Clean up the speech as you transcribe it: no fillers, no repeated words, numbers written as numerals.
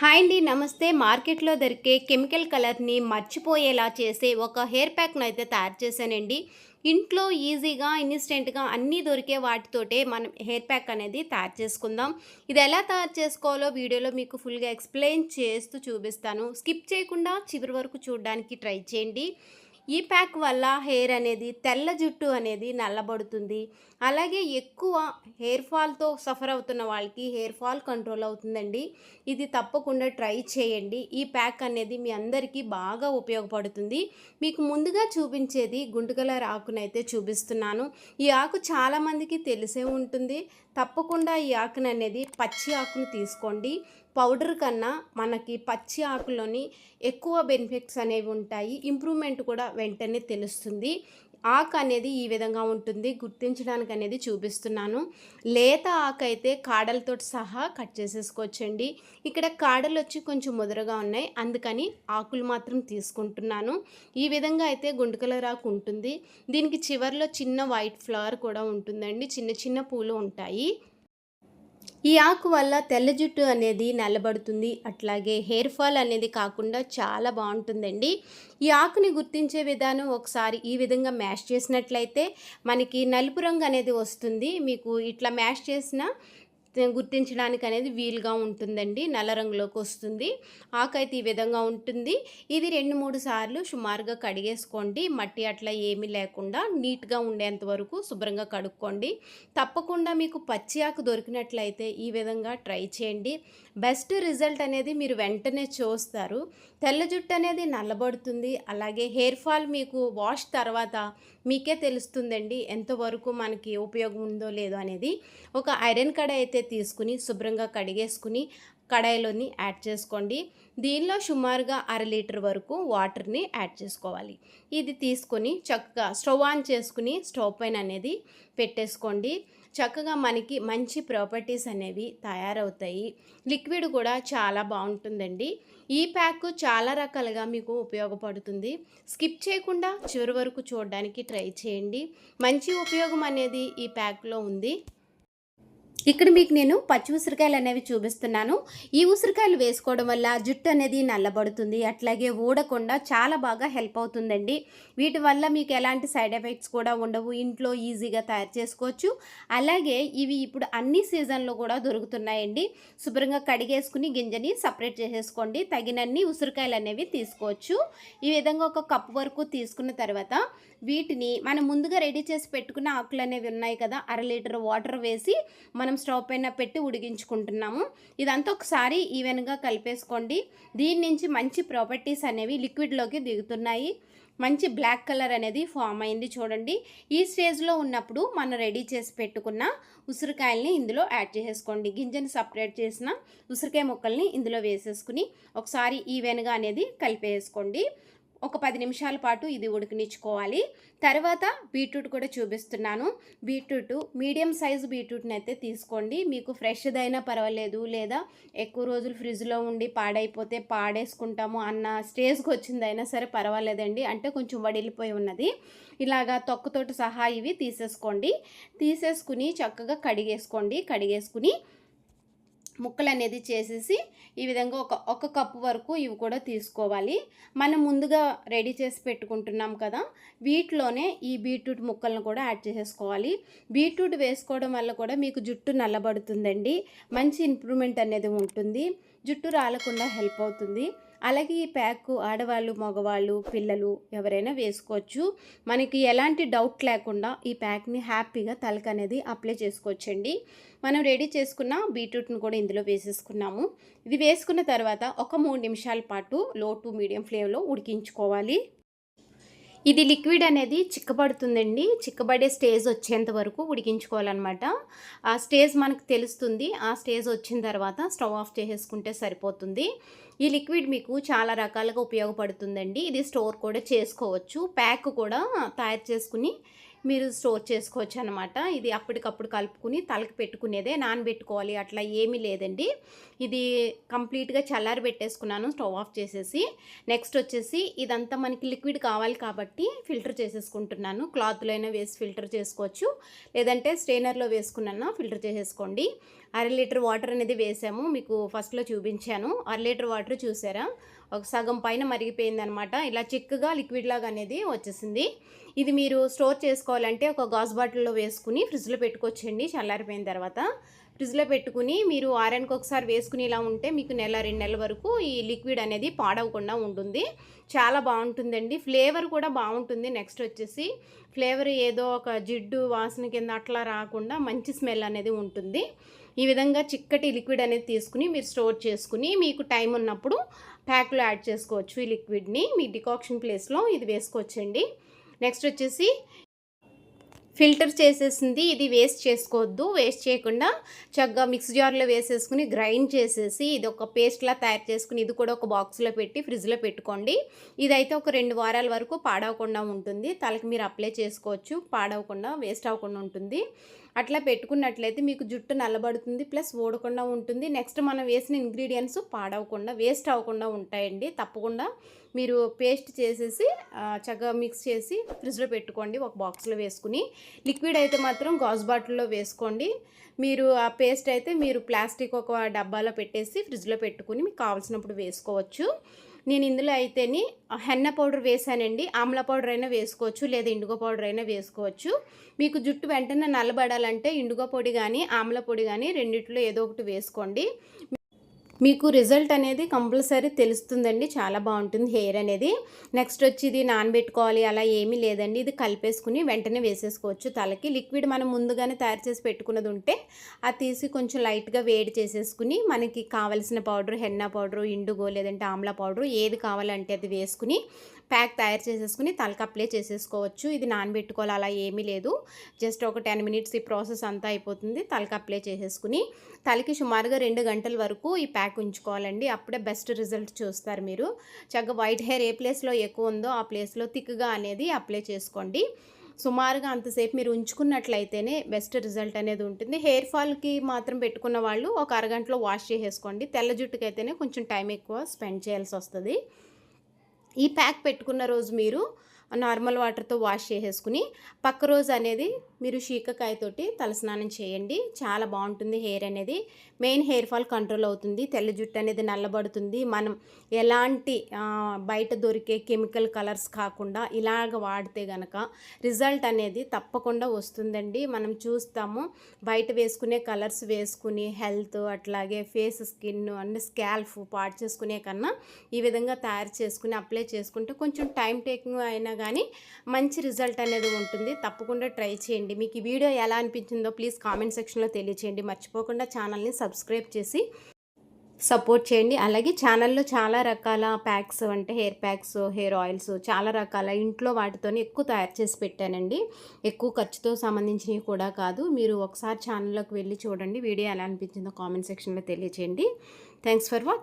Hi అండి, నమస్తే. మార్కెట్లో దొరికే కెమికల్ కలర్ని మర్చిపోయేలా చేసే ఒక హెయిర్ ప్యాక్ను అయితే తయారు చేశానండి. ఇంట్లో ఈజీగా ఇన్స్టెంట్గా అన్నీ దొరికే వాటితోటే మనం హెయిర్ ప్యాక్ అనేది తయారు చేసుకుందాం. ఇది ఎలా తయారు చేసుకోవాలో వీడియోలో మీకు ఫుల్గా ఎక్స్ప్లెయిన్ చేస్తూ చూపిస్తాను. స్కిప్ చేయకుండా చివరి వరకు చూడడానికి ట్రై చేయండి. ఈ ప్యాక్ వల్ల హెయిర్ అనేది తెల్ల జుట్టు అనేది నల్లబడుతుంది. అలాగే ఎక్కువ హెయిర్ ఫాల్తో సఫర్ అవుతున్న వాళ్ళకి హెయిర్ ఫాల్ కంట్రోల్ అవుతుందండి. ఇది తప్పకుండా ట్రై చేయండి. ఈ ప్యాక్ అనేది మీ అందరికీ బాగా ఉపయోగపడుతుంది. మీకు ముందుగా చూపించేది గుండు కలర్ ఆకునైతే చూపిస్తున్నాను. ఈ ఆకు చాలామందికి తెలిసే ఉంటుంది. తప్పకుండా ఈ ఆకును అనేది పచ్చి ఆకును తీసుకోండి. పౌడర్ కన్నా మనకి పచ్చి ఆకులోని ఎక్కువ బెనిఫిట్స్ అనేవి ఉంటాయి. ఇంప్రూవ్మెంట్ కూడా వెంటనే తెలుస్తుంది. ఆకు అనేది ఈ విధంగా ఉంటుంది. గుర్తించడానికి అనేది చూపిస్తున్నాను. లేత ఆకు అయితే కాడలతో సహా కట్ చేసేసుకోవచ్చండి. ఇక్కడ కాడలు వచ్చి కొంచెం ముదరగా ఉన్నాయి, అందుకని ఆకులు మాత్రం తీసుకుంటున్నాను. ఈ విధంగా అయితే గుండు కలర్ ఆకు ఉంటుంది. దీనికి చివర్లో చిన్న వైట్ ఫ్లవర్ కూడా ఉంటుందండి. చిన్న చిన్న పూలు ఉంటాయి. ఈ ఆకు వల్ల తెల్ల జుట్టు అనేది నల్లబడుతుంది. అట్లాగే హెయిర్ ఫాల్ అనేది కాకుండా చాలా బాగుంటుందండి. ఈ ఆకుని గుర్తించే విధానం ఒకసారి ఈ విధంగా మ్యాష్ చేసినట్లయితే మనకి నలుపు రంగు అనేది వస్తుంది. మీకు ఇట్లా మ్యాష్ చేసిన గుర్తించడానికి అనేది వీలుగా ఉంటుందండి. నల్ల రంగులోకి వస్తుంది. ఆకైతే ఈ విధంగా ఉంటుంది. ఇది 2-3 సార్లు సుమారుగా కడిగేసుకోండి. మట్టి అట్లా ఏమీ లేకుండా నీట్గా ఉండేంత వరకు శుభ్రంగా కడుక్కోండి. తప్పకుండా మీకు పచ్చి ఆకు దొరికినట్లయితే ఈ విధంగా ట్రై చేయండి. బెస్ట్ రిజల్ట్ అనేది మీరు వెంటనే చూస్తారు. తెల్ల జుట్టు అనేది నల్లబడుతుంది. అలాగే హెయిర్ ఫాల్ మీకు వాష్ తర్వాత మీకే తెలుస్తుందండి ఎంతవరకు మనకి ఉపయోగం ఉందో లేదో అనేది. ఒక ఐరన్ కడాయి అయితే తీసుకుని శుభ్రంగా కడిగేసుకుని కడాయిలోని యాడ్ చేసుకోండి. దీనిలో సుమారుగా 1/2 లీటర్ వరకు వాటర్ని యాడ్ చేసుకోవాలి. ఇది తీసుకొని చక్కగా స్టవ్ ఆన్ చేసుకుని స్టవ్ పైన అనేది పెట్టేసుకోండి. చక్కగా మనకి మంచి ప్రాపర్టీస్ అనేవి తయారవుతాయి. లిక్విడ్ కూడా చాలా బాగుంటుందండి. ఈ ప్యాక్ చాలా రకాలుగా మీకు ఉపయోగపడుతుంది. స్కిప్ చేయకుండా చివరి వరకు చూడడానికి ట్రై చేయండి. మంచి ఉపయోగం అనేది ఈ ప్యాక్లో ఉంది. ఇక్కడ మీకు నేను పచ్చి ఉసిరికాయలు అనేవి చూపిస్తున్నాను. ఈ ఉసిరికాయలు వేసుకోవడం వల్ల జుట్టు అనేది నల్లబడుతుంది. అట్లాగే ఊడకుండా చాలా బాగా హెల్ప్ అవుతుందండి. వీటి వల్ల మీకు ఎలాంటి సైడ్ ఎఫెక్ట్స్ కూడా ఉండవు. ఇంట్లో ఈజీగా తయారు చేసుకోవచ్చు. అలాగే ఇవి ఇప్పుడు అన్ని సీజన్లో కూడా దొరుకుతున్నాయండి. శుభ్రంగా కడిగేసుకుని గింజని సపరేట్ చేసేసుకోండి. తగినన్ని ఉసిరికాయలు అనేవి తీసుకోవచ్చు. ఈ విధంగా ఒక కప్పు వరకు తీసుకున్న తర్వాత వీటిని మనం ముందుగా రెడీ చేసి పెట్టుకున్న ఆకులు అనేవి ఉన్నాయి కదా, 1/2 లీటర్ వాటర్ వేసి మనం స్టవ్ పైన పెట్టి ఉడికించుకుంటున్నాము. ఇదంతా ఒకసారి ఈవెన్గా కలిపేసుకోండి. దీని నుంచి మంచి ప్రాపర్టీస్ అనేవి లిక్విడ్లోకి దిగుతున్నాయి. మంచి బ్లాక్ కలర్ అనేది ఫామ్ అయింది చూడండి. ఈ స్టేజ్లో ఉన్నప్పుడు మనం రెడీ చేసి పెట్టుకున్న ఉసిరికాయల్ని ఇందులో యాడ్ చేసేసుకోండి. గింజని సపరేట్ చేసిన ఉసిరికాయ ముక్కల్ని ఇందులో వేసేసుకుని ఒకసారి ఈవెన్గా అనేది కలిపేసుకోండి. ఒక 10 నిమిషాల పాటు ఇది ఉడికినిచ్చుకోవాలి. తర్వాత బీట్రూట్ కూడా చూపిస్తున్నాను. బీట్రూట్ మీడియం సైజు బీట్రూట్ని అయితే తీసుకోండి. మీకు ఫ్రెష్దైనా అయినా పర్వాలేదు, లేదా ఎక్కువ రోజులు ఫ్రిడ్జ్లో ఉండి పాడైపోతే పాడేసుకుంటాము అన్న స్టేజ్కి వచ్చిందైనా సరే పర్వాలేదండి. అంటే కొంచెం వడిలిపోయి ఉన్నది. ఇలాగా తొక్కతోటి సహా ఇవి తీసేసుకోండి. తీసేసుకుని చక్కగా కడిగేసుకుని ముక్కలు అనేది చేసేసి ఈ విధంగా ఒక కప్పు వరకు ఇవి కూడా తీసుకోవాలి. మనం ముందుగా రెడీ చేసి పెట్టుకుంటున్నాం కదా, వీటిలోనే ఈ బీట్రూట్ ముక్కలను కూడా యాడ్ చేసేసుకోవాలి. బీట్రూట్ వేసుకోవడం వల్ల కూడా మీకు జుట్టు నల్లబడుతుందండి. మంచి ఇంప్రూవ్మెంట్ అనేది ఉంటుంది. జుట్టు రాలకుండా హెల్ప్ అవుతుంది. అలాగే ఈ ప్యాక్ ఆడవాళ్ళు, మగవాళ్ళు, పిల్లలు ఎవరైనా వేసుకోవచ్చు. మనకి ఎలాంటి డౌట్ లేకుండా ఈ ప్యాక్ని హ్యాపీగా తలకు అనేది అప్లై చేసుకోవచ్చండి. మనం రెడీ చేసుకున్న బీట్రూట్ని కూడా ఇందులో వేసేసుకున్నాము. ఇది వేసుకున్న తర్వాత ఒక 3 నిమిషాల పాటు లో టు మీడియం ఫ్లేమ్లో ఉడికించుకోవాలి. ఇది లిక్విడ్ అనేది చిక్కబడుతుందండి. చిక్కబడే స్టేజ్ వచ్చేంత వరకు ఉడికించుకోవాలన్నమాట. ఆ స్టేజ్ మనకు తెలుస్తుంది. ఆ స్టేజ్ వచ్చిన తర్వాత స్టవ్ ఆఫ్ చేసేసుకుంటే సరిపోతుంది. ఈ లిక్విడ్ మీకు చాలా రకాలుగా ఉపయోగపడుతుందండి. ఇది స్టోర్ కూడా చేసుకోవచ్చు. ప్యాక్ కూడా తయారు చేసుకుని మీరు స్టోర్ చేసుకోవచ్చు అనమాట. ఇది అప్పటికప్పుడు కలుపుకుని తలకి పెట్టుకునేదే, నానబెట్టుకోవాలి అట్లా ఏమీ లేదండి. ఇది కంప్లీట్గా చల్లారి పెట్టేసుకున్నాను స్టవ్ ఆఫ్ చేసేసి. నెక్స్ట్ వచ్చేసి ఇదంతా మనకి లిక్విడ్ కావాలి కాబట్టి ఫిల్టర్ చేసేసుకుంటున్నాను. క్లాత్లో అయినా వేసి ఫిల్టర్ చేసుకోవచ్చు, లేదంటే స్ట్రైనర్లో వేసుకున్నా ఫిల్టర్ చేసేసుకోండి. అర లీటర్ వాటర్ అనేది వేసాము. మీకు ఫస్ట్‌లో చూపించాను. అర లీటర్ వాటర్ చూసారా? ఒక సగం పైన మరిగిపోయిందనమాట. ఇలా చిక్కగా లిక్విడ్ లాగా అనేది వచ్చేసింది. ఇది మీరు స్టోర్ చేసుకోవాలంటే ఒక గాజు బాటిల్‌లో వేసుకుని ఫ్రిడ్జ్‌లో పెట్టుకోవచ్చండి చల్లారిపోయిన తర్వాత. ఫ్రిడ్జ్‌లో పెట్టుకుని మీరు వారానికి ఒకసారి వేసుకుని ఇలా ఉంటే మీకు నెల, 2 నెలల వరకు ఈ లిక్విడ్ అనేది పాడవకుండా ఉంటుంది. చాలా బావుంటుందండి. ఫ్లేవర్ కూడా బావుంటుంది. నెక్స్ట్ వచ్చేసి ఫ్లేవర్ ఏదో ఒక జిడ్డు వాసన కింద అట్లా రాకుండా మంచి స్మెల్ అనేది ఉంటుంది. ఈ విధంగా చిక్కటి లిక్విడ్ అనేది తీసుకుని మీరు స్టోర్ చేసుకుని మీకు టైం ఉన్నప్పుడు ప్యాక్‌లో యాడ్ చేసుకోవచ్చు ఈ లిక్విడ్‌ని. మీ డికాక్షన్ ప్లేస్‌లో ఇది వేసుకోవచ్చండి. నెక్స్ట్ వచ్చేసి ఫిల్టర్ చేసేసింది ఇది వేస్ట్ చేసుకోవద్దు. వేస్ట్ చేయకుండా చక్కగా మిక్సీ జార్‌లో వేసేసుకుని గ్రైండ్ చేసేసి ఇది ఒక పేస్ట్‌లా తయారు చేసుకుని ఇది కూడా ఒక బాక్స్‌లో పెట్టి ఫ్రిడ్జ్‌లో పెట్టుకోండి. ఇదైతే ఒక 2 వారాల వరకు పాడవకుండా ఉంటుంది. తలకి మీరు అప్లై చేసుకోవచ్చు. పాడవకుండా, వేస్ట్ అవ్వకుండా ఉంటుంది. అట్లా పెట్టుకున్నట్లయితే మీకు జుట్టు నల్లబడుతుంది. ప్లస్ ఊడకుండా ఉంటుంది. నెక్స్ట్ మనం వేసిన ఇంగ్రీడియెంట్స్ పాడవకుండా, వేస్ట్ అవ్వకుండా ఉంటాయండి. తప్పకుండా మీరు పేస్ట్ చేసేసి చక్కగా మిక్స్ చేసి ఫ్రిడ్జ్‌లో పెట్టుకోండి ఒక బాక్స్‌లో వేసుకుని. లిక్విడ్ అయితే మాత్రం గాజు బాటిల్‌లో వేసుకోండి. మీరు ఆ పేస్ట్ అయితే మీరు ప్లాస్టిక్ ఒక డబ్బాలో పెట్టేసి ఫ్రిడ్జ్‌లో పెట్టుకుని మీకు కావాల్సినప్పుడు వేసుకోవచ్చు. నేను ఇందులో అయితేని హెన్న పౌడర్ వేసానండి. ఆమ్లా పౌడర్ అయినా వేసుకోవచ్చు, లేదా ఇండిగో పౌడర్ అయినా వేసుకోవచ్చు. మీకు జుట్టు వెంటనే నల్లబడాలంటే ఇండిగో పొడి గానీ, ఆమ్లా పొడి గానీ రెండిట్లో ఏదో ఒకటి వేసుకోండి. మీకు రిజల్ట్ అనేది కంపల్సరీ తెలుస్తుందండి. చాలా బాగుంటుంది హెయిర్ అనేది. నెక్స్ట్ వచ్చి ఇది నానబెట్టుకోవాలి అలా ఏమీ లేదండి. ఇది కలిపేసుకుని వెంటనే వేసేసుకోవచ్చు తలకి. లిక్విడ్ మనం ముందుగానే తయారు చేసి పెట్టుకున్నది ఉంటే అది తీసి కొంచెం లైట్గా వేడి చేసేసుకుని మనకి కావలసిన పౌడర్, హెన్నా పౌడరు, ఇండిగో లేదంటే ఆమ్లా పౌడరు ఏది కావాలంటే అది వేసుకుని ప్యాక్ తయారు చేసేసుకుని తలకి అప్లై చేసేసుకోవచ్చు. ఇది నానబెట్టుకోవాలి అలా ఏమీ లేదు. జస్ట్ ఒక 10 మినిట్స్ ఈ ప్రాసెస్ అంతా అయిపోతుంది. తలకి అప్లై చేసేసుకుని తలకి సుమారుగా 2 గంటల వరకు ఈ ప్యాక్ ఉంచుకోవాలండి. అప్పుడే బెస్ట్ రిజల్ట్ చూస్తారు మీరు. చక్కగా వైట్ హెయిర్ ఏ ప్లేస్‌లో ఎక్కువ ఉందో ఆ ప్లేస్‌లో థిక్‌గా అనేది అప్లై చేసుకోండి. సుమారుగా అంతసేపు మీరు ఉంచుకున్నట్లయితేనే బెస్ట్ రిజల్ట్ అనేది ఉంటుంది. హెయిర్ ఫాల్‌కి మాత్రం పెట్టుకున్న వాళ్ళు ఒక అరగంటలో వాష్ చేసేసుకోండి. తెల్ల జుట్టుకైతేనే కొంచెం టైం ఎక్కువ స్పెండ్ చేయాల్సొస్తది. ఈ ప్యాక్ పెట్టుకున్న రోజు మీరు నార్మల్ వాటర్తో వాష్ చేసేసుకుని పక్క రోజు అనేది మీరు శీకాకాయతోటి తలస్నానం చేయండి. చాలా బాగుంటుంది హెయిర్ అనేది. మెయిన్ హెయిర్ ఫాల్ కంట్రోల్ అవుతుంది. తెల్ల జుట్టు అనేది నల్లబడుతుంది. మనం ఎలాంటి బయట దొరికే కెమికల్ కలర్స్ కాకుండా ఇలాగ వాడితే గనక రిజల్ట్ అనేది తప్పకుండా వస్తుందండి. మనం చూస్తాము బయట వేసుకునే కలర్స్ వేసుకుని హెల్త్ అట్లాగే ఫేస్, స్కిన్ అన్ని స్కాల్ఫ్ పాడు చేసుకునే కన్నా ఈ విధంగా తయారు చేసుకుని అప్లై చేసుకుంటే కొంచెం టైం టేకింగ్ అయినా కానీ మంచి రిజల్ట్ అనేది ఉంటుంది. తప్పకుండా ట్రై చేయండి. మీకు ఈ వీడియో ఎలా అనిపించిందో ప్లీజ్ కామెంట్ సెక్షన్లో తెలియచేయండి. మర్చిపోకుండా ఛానల్ని సబ్స్క్రైబ్ చేసి సపోర్ట్ చేయండి. అలాగే ఛానల్లో చాలా రకాల ప్యాక్స్ అంటే హెయిర్ ప్యాక్స్, హెయిర్ ఆయిల్స్ చాలా రకాల ఇంట్లో వాటితోనే ఎక్కువ తయారు చేసి పెట్టానండి. ఎక్కువ ఖర్చుతో సంబంధించినవి కూడా కాదు. మీరు ఒకసారి ఛానల్లోకి వెళ్ళి చూడండి. వీడియో ఎలా అనిపించిందో కామెంట్ సెక్షన్లో తెలియచేయండి. Thanks for watching.